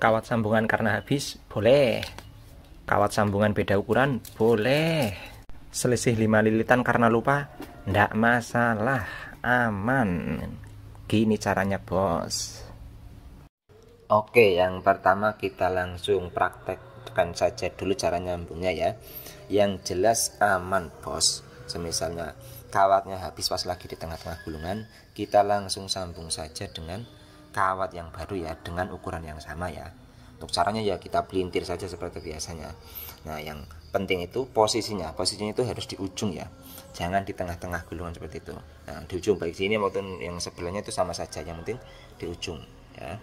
Kawat sambungan karena habis, boleh. Kawat sambungan beda ukuran, boleh. Selisih 5 lilitan karena lupa, ndak masalah, aman. Gini caranya, bos. Oke, yang pertama kita langsung praktekkan saja dulu cara nyambungnya ya. Yang jelas aman, bos. Semisalnya kawatnya habis pas lagi di tengah-tengah gulungan, kita langsung sambung saja dengan kawat yang baru ya, dengan ukuran yang sama ya. Untuk caranya ya kita pelintir saja seperti biasanya. Nah, yang penting itu posisinya itu harus di ujung ya, jangan di tengah-tengah gulungan seperti itu. Nah, di ujung baik sini maupun yang sebelahnya itu sama saja, yang penting di ujung ya.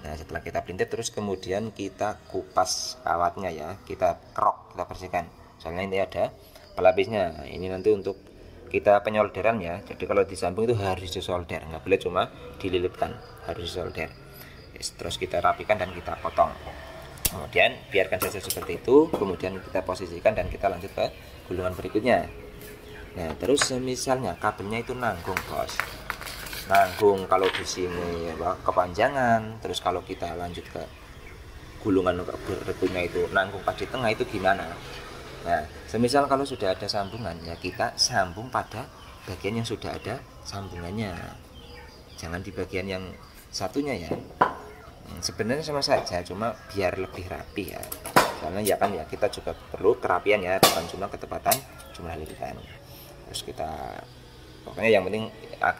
Nah, setelah kita pelintir terus kemudian kita kupas kawatnya ya, kita kerok, kita bersihkan. Soalnya ini ada pelapisnya. Nah, ini nanti untuk kita penyolderan ya. Jadi kalau disambung itu harus disolder, nggak boleh cuma dililitkan, harus disolder. Terus kita rapikan dan kita potong. Kemudian biarkan saja seperti itu. Kemudian kita posisikan dan kita lanjut ke gulungan berikutnya. Nah, terus misalnya kabelnya itu nanggung, bos. Nanggung kalau di sini kepanjangan. Terus kalau kita lanjut ke gulungan berikutnya itu nanggung pas di tengah, itu gimana? Nah, semisal kalau sudah ada sambungan ya kita sambung pada bagian yang sudah ada sambungannya. Jangan di bagian yang satunya ya. Sebenarnya sama saja, cuma biar lebih rapi ya. Soalnya ya kan ya kita juga perlu kerapian ya, bukan cuma ketepatan jumlah lilitan. Terus kita pokoknya yang penting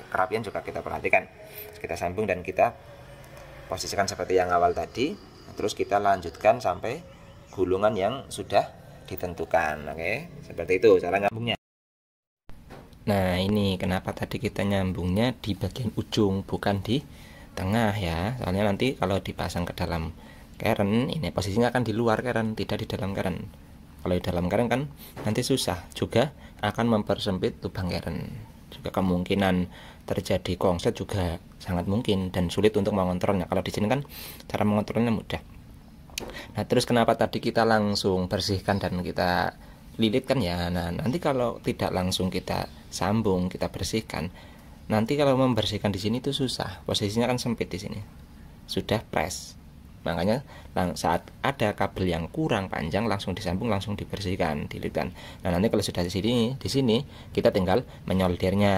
kerapian juga kita perhatikan. Kita sambung dan kita posisikan seperti yang awal tadi. Terus kita lanjutkan sampai gulungan yang sudah ditentukan. Oke, seperti itu cara nyambungnya. Nah, ini kenapa tadi kita nyambungnya di bagian ujung bukan di tengah ya. Soalnya nanti kalau dipasang ke dalam keren, ini posisinya akan di luar keren, tidak di dalam keren. Kalau di dalam keren kan nanti susah, juga akan mempersempit lubang keren. Juga kemungkinan terjadi konslet juga sangat mungkin dan sulit untuk mengontrolnya. Kalau di sini kan cara mengontrolnya mudah. Nah, terus kenapa tadi kita langsung bersihkan dan kita lilitkan ya? Nah, nanti kalau tidak langsung kita sambung, kita bersihkan, nanti kalau membersihkan di sini itu susah. Posisinya kan sempit di sini. Sudah press. Makanya saat ada kabel yang kurang panjang langsung disambung, langsung dibersihkan, dililitkan. Nah, nanti kalau sudah di sini kita tinggal menyoldernya.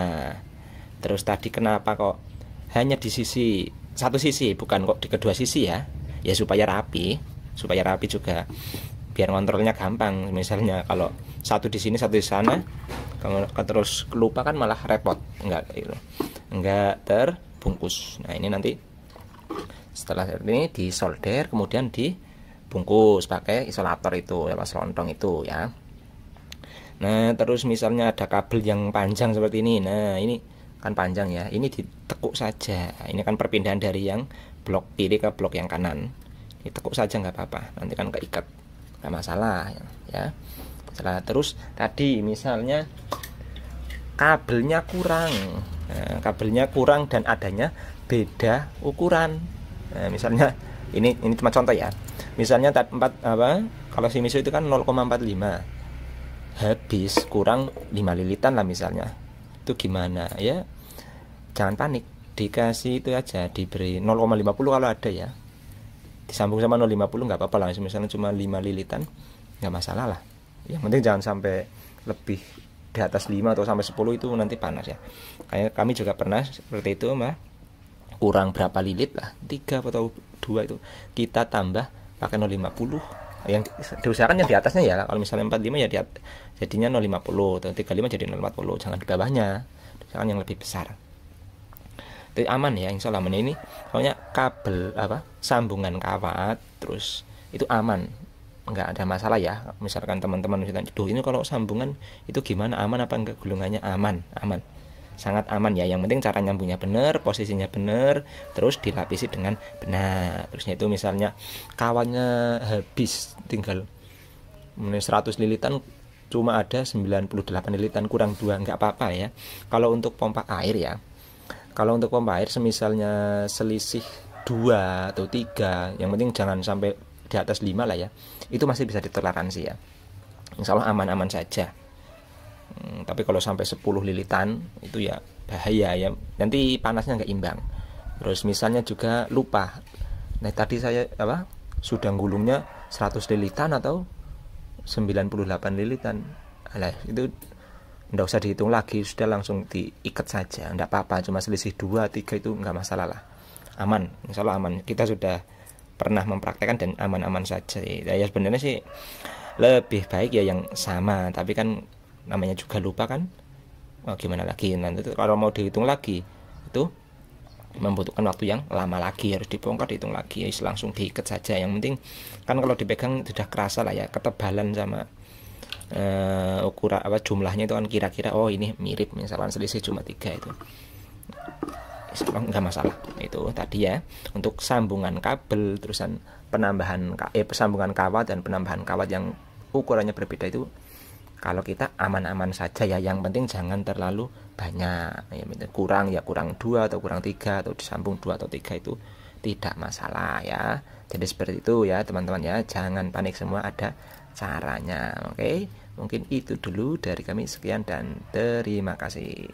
Terus tadi kenapa kok hanya di satu sisi, bukan kok di kedua sisi ya? Ya supaya rapi juga, biar kontrolnya gampang. Misalnya kalau satu di sini satu di sana, kalau terus lupa kan malah repot, enggak terbungkus. Nah, ini nanti setelah ini disolder kemudian dibungkus pakai isolator itu ya, lontong itu ya. Nah, terus misalnya ada kabel yang panjang seperti ini. Nah, ini kan panjang ya, ini ditekuk saja. Ini kan perpindahan dari yang blok kiri ke blok yang kanan. Ditekuk saja nggak apa-apa, nanti kan keikat, nggak masalah ya. Setelah terus tadi misalnya kabelnya kurang dan adanya beda ukuran. Nah, misalnya ini cuma contoh ya. Misalnya kalau si miso itu kan 0,45, habis kurang 5 lilitan lah misalnya. Itu gimana ya? Jangan panik, dikasih itu aja, diberi 0,50 kalau ada ya. Disambung sama 0,50 nggak apa-apa lah. Misalnya cuma 5 lilitan nggak masalah lah. Yang penting jangan sampai lebih di atas 5 atau sampai 10, itu nanti panas ya. Kayak kami juga pernah seperti itu, kurang berapa lilit lah, 3 atau 2 itu kita tambah pakai 0,50. Yang diusahakan yang di atasnya ya. Kalau misalnya 45 ya jadinya 0,50, atau 35 jadi 0,40. Jangan di bawahnya, jangan yang lebih besar. Itu aman ya, insya Allah aman. Ini pokoknya kabel sambungan kawat terus itu aman, nggak ada masalah ya. Misalkan teman-teman ditanya, duh ini kalau sambungan itu gimana, aman apa enggak gulungannya? Aman, sangat aman ya. Yang penting cara nyambungnya benar, posisinya benar, terus dilapisi dengan benar. Terusnya itu misalnya kawatnya habis, tinggal 100 lilitan cuma ada 98 lilitan, kurang 2, nggak apa-apa ya. Kalau untuk pompa air ya, kalau untuk pompa air semisalnya selisih 2 atau 3, yang penting jangan sampai di atas 5 lah ya, itu masih bisa ditoleransi ya, insya Allah aman-aman saja. Tapi kalau sampai 10 lilitan itu ya bahaya ya, nanti panasnya nggak imbang. Terus misalnya juga lupa, nah tadi saya sudah gulungnya 100 lilitan atau 98 lilitan. Alah, itu nggak usah dihitung lagi, sudah langsung diikat saja, nggak apa-apa, cuma selisih 2-3 itu nggak masalah lah, aman, insya Allah aman. Kita sudah pernah mempraktekkan dan aman-aman saja ya. Sebenarnya sih lebih baik ya yang sama, tapi kan namanya juga lupa kan, gimana lagi, nanti kalau mau dihitung lagi itu membutuhkan waktu yang lama lagi, harus dibongkar, dihitung lagi, ya langsung diikat saja. Yang penting kan kalau dipegang sudah kerasa lah ya ketebalan sama ukuran jumlahnya itu kan, kira-kira oh ini mirip, misalkan selisih cuma 3 itu nggak masalah. Itu tadi ya untuk sambungan kabel, terusan penambahan sambungan kawat dan penambahan kawat yang ukurannya berbeda itu kalau kita aman-aman saja ya. Yang penting jangan terlalu banyak ya, kurang 2 atau kurang 3 atau disambung 2 atau 3 itu tidak masalah ya. Jadi seperti itu ya teman-teman ya, jangan panik, semua ada caranya. Oke, mungkin itu dulu dari kami, sekian dan terima kasih.